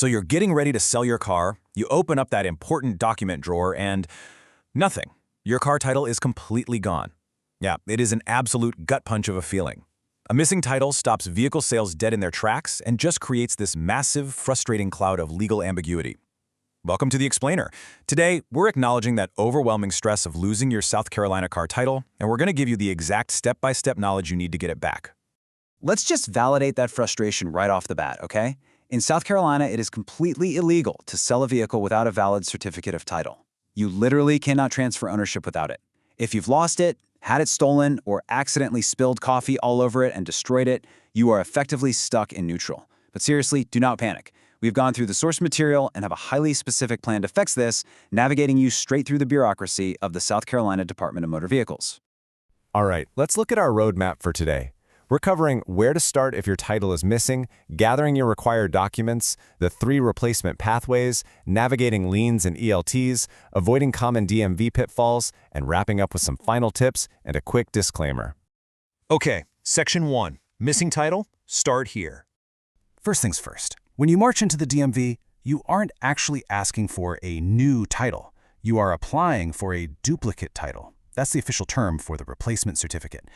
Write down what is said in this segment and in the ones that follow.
So you're getting ready to sell your car, you open up that important document drawer, and nothing. Your car title is completely gone. Yeah, it is an absolute gut punch of a feeling. A missing title stops vehicle sales dead in their tracks and just creates this massive, frustrating cloud of legal ambiguity. Welcome to The Explainer. Today, we're acknowledging that overwhelming stress of losing your South Carolina car title, and we're going to give you the exact step-by-step knowledge you need to get it back. Let's just validate that frustration right off the bat, okay? In South Carolina, it is completely illegal to sell a vehicle without a valid certificate of title. You literally cannot transfer ownership without it. If you've lost it, had it stolen, or accidentally spilled coffee all over it and destroyed it, you are effectively stuck in neutral. But seriously, do not panic. We've gone through the source material and have a highly specific plan to fix this, navigating you straight through the bureaucracy of the South Carolina Department of Motor Vehicles. All right, let's look at our roadmap for today. We're covering where to start if your title is missing, gathering your required documents, the 3 replacement pathways, navigating liens and ELTs, avoiding common DMV pitfalls, and wrapping up with some final tips and a quick disclaimer. Okay, Section 1. Missing title? Start here. First things first. When you march into the DMV, you aren't actually asking for a new title. You are applying for a duplicate title. That's the official term for the replacement certificate.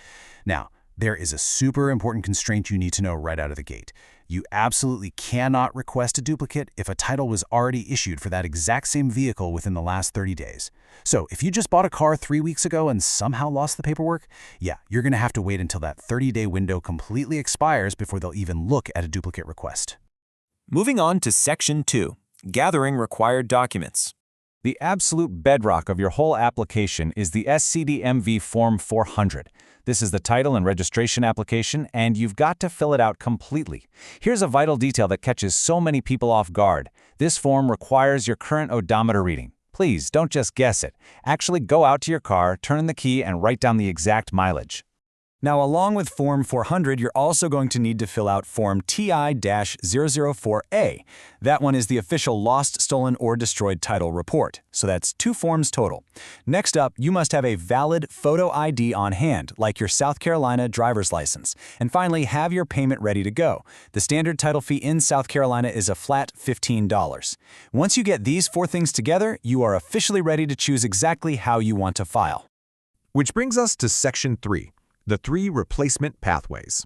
Now, there is a super important constraint you need to know right out of the gate. You absolutely cannot request a duplicate if a title was already issued for that exact same vehicle within the last 30 days. So if you just bought a car 3 weeks ago and somehow lost the paperwork, yeah, you're going to have to wait until that 30-day window completely expires before they'll even look at a duplicate request. Moving on to Section 2. Gathering required documents. The absolute bedrock of your whole application is the SCDMV Form 400. This is the title and registration application, and you've got to fill it out completely. Here's a vital detail that catches so many people off guard. This form requires your current odometer reading. Please don't just guess it. Actually go out to your car, turn in the key, and write down the exact mileage. Now, along with Form 400, you're also going to need to fill out Form TI-004A. That one is the official lost, stolen, or destroyed title report. So that's 2 forms total. Next up, you must have a valid photo ID on hand, like your South Carolina driver's license. And finally, have your payment ready to go. The standard title fee in South Carolina is a flat $15. Once you get these 4 things together, you are officially ready to choose exactly how you want to file. Which brings us to Section 3. The 3 replacement pathways.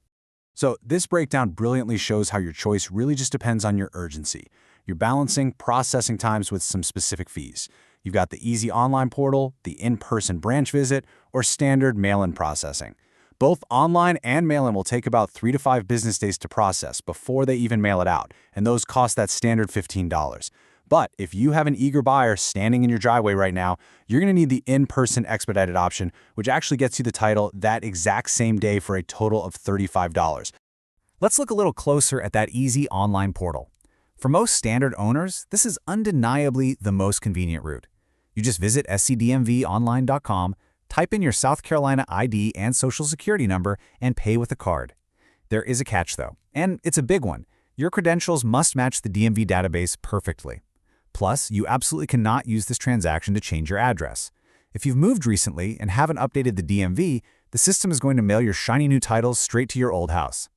So this breakdown brilliantly shows how your choice really just depends on your urgency. You're balancing processing times with some specific fees. You've got the easy online portal, the in-person branch visit, or standard mail-in processing. Both online and mail-in will take about 3 to 5 business days to process before they even mail it out, and those cost that standard $15. But if you have an eager buyer standing in your driveway right now, you're going to need the in-person expedited option, which actually gets you the title that exact same day for a total of $35. Let's look a little closer at that easy online portal. For most standard owners, this is undeniably the most convenient route. You just visit scdmvonline.com, type in your South Carolina ID and Social Security number, and pay with a card. There is a catch, though, and it's a big one. Your credentials must match the DMV database perfectly. Plus, you absolutely cannot use this transaction to change your address. If you've moved recently and haven't updated the DMV, the system is going to mail your shiny new titles straight to your old house.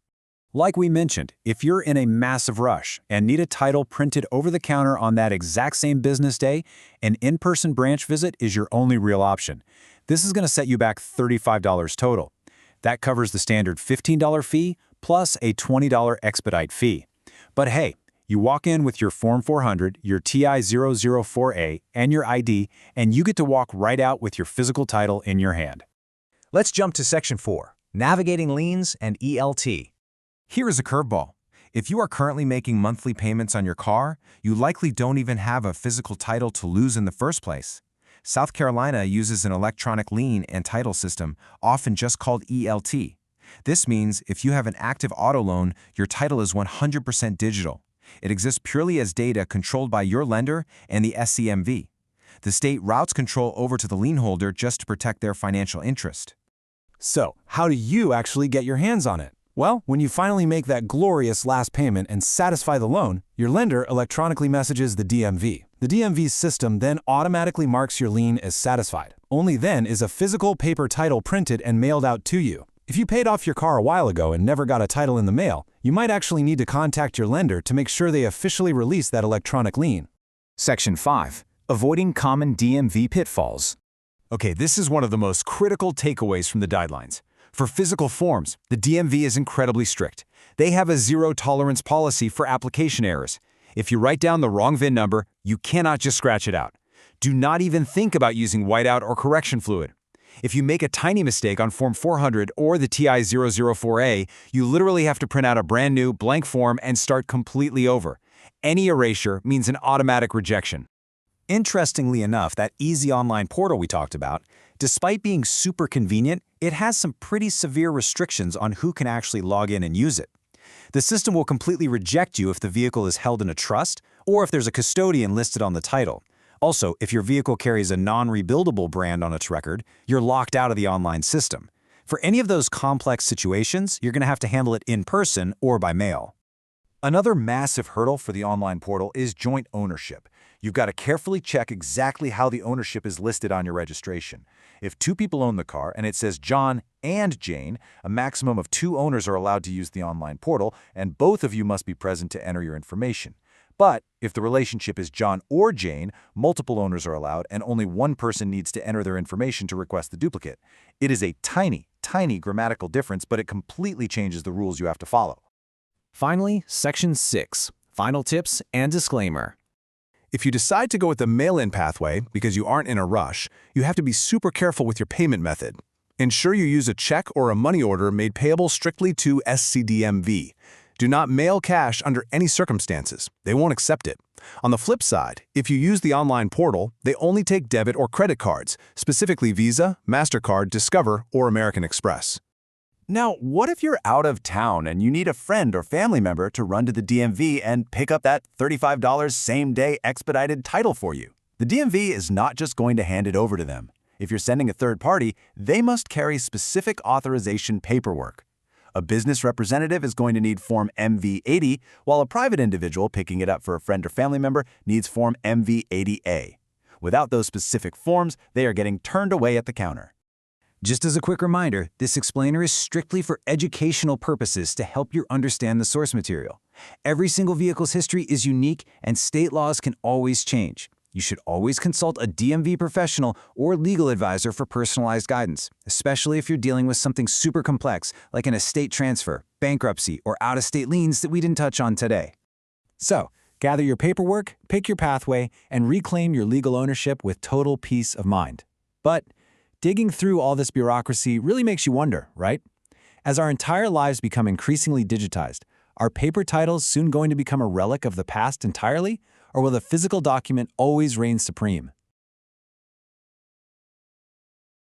Like we mentioned, if you're in a massive rush and need a title printed over the counter on that exact same business day, an in-person branch visit is your only real option. This is going to set you back $35 total. That covers the standard $15 fee plus a $20 expedite fee. But hey, you walk in with your Form 400, your TI-004A, and your ID, and you get to walk right out with your physical title in your hand. Let's jump to Section 4, Navigating Liens and ELT. Here is a curveball. If you are currently making monthly payments on your car, you likely don't even have a physical title to lose in the first place. South Carolina uses an electronic lien and title system, often just called ELT. This means if you have an active auto loan, your title is 100% digital. It exists purely as data controlled by your lender and the SCMV. The state routes control over to the lien holder just to protect their financial interest. So, how do you actually get your hands on it? Well, when you finally make that glorious last payment and satisfy the loan, your lender electronically messages the DMV. The DMV's system then automatically marks your lien as satisfied. Only then is a physical paper title printed and mailed out to you. If you paid off your car a while ago and never got a title in the mail, you might actually need to contact your lender to make sure they officially release that electronic lien. Section 5. Avoiding common DMV pitfalls. Okay, this is one of the most critical takeaways from the guidelines. For physical forms, the DMV is incredibly strict. They have a zero-tolerance policy for application errors. If you write down the wrong VIN number, you cannot just scratch it out. Do not even think about using whiteout or correction fluid. If you make a tiny mistake on Form 400 or the TI-004A, you literally have to print out a brand new, blank form and start completely over. Any erasure means an automatic rejection. Interestingly enough, that easy online portal we talked about, despite being super convenient, it has some pretty severe restrictions on who can actually log in and use it. The system will completely reject you if the vehicle is held in a trust or if there's a custodian listed on the title. Also, if your vehicle carries a non-rebuildable brand on its record, you're locked out of the online system. For any of those complex situations, you're going to have to handle it in person or by mail. Another massive hurdle for the online portal is joint ownership. You've got to carefully check exactly how the ownership is listed on your registration. If 2 people own the car and it says John and Jane, a maximum of 2 owners are allowed to use the online portal, and both of you must be present to enter your information. But if the relationship is John or Jane, multiple owners are allowed and only one person needs to enter their information to request the duplicate. It is a tiny, tiny grammatical difference, but it completely changes the rules you have to follow. Finally, Section 6. Final tips and disclaimer. If you decide to go with the mail-in pathway because you aren't in a rush, you have to be super careful with your payment method. Ensure you use a check or a money order made payable strictly to SCDMV. Do not mail cash under any circumstances. They won't accept it. On the flip side, if you use the online portal, they only take debit or credit cards, specifically Visa, MasterCard, Discover, or American Express. Now, what if you're out of town and you need a friend or family member to run to the DMV and pick up that $35 same-day expedited title for you? The DMV is not just going to hand it over to them. If you're sending a third party, they must carry specific authorization paperwork. A business representative is going to need Form MV-80, while a private individual picking it up for a friend or family member needs Form MV-80A. Without those specific forms, they are getting turned away at the counter. Just as a quick reminder, this explainer is strictly for educational purposes to help you understand the source material. Every single vehicle's history is unique, and state laws can always change. You should always consult a DMV professional or legal advisor for personalized guidance, especially if you're dealing with something super complex like an estate transfer, bankruptcy, or out-of-state liens that we didn't touch on today. So, gather your paperwork, pick your pathway, and reclaim your legal ownership with total peace of mind. But digging through all this bureaucracy really makes you wonder, right? As our entire lives become increasingly digitized, are paper titles soon going to become a relic of the past entirely? Or will the physical document always reign supreme?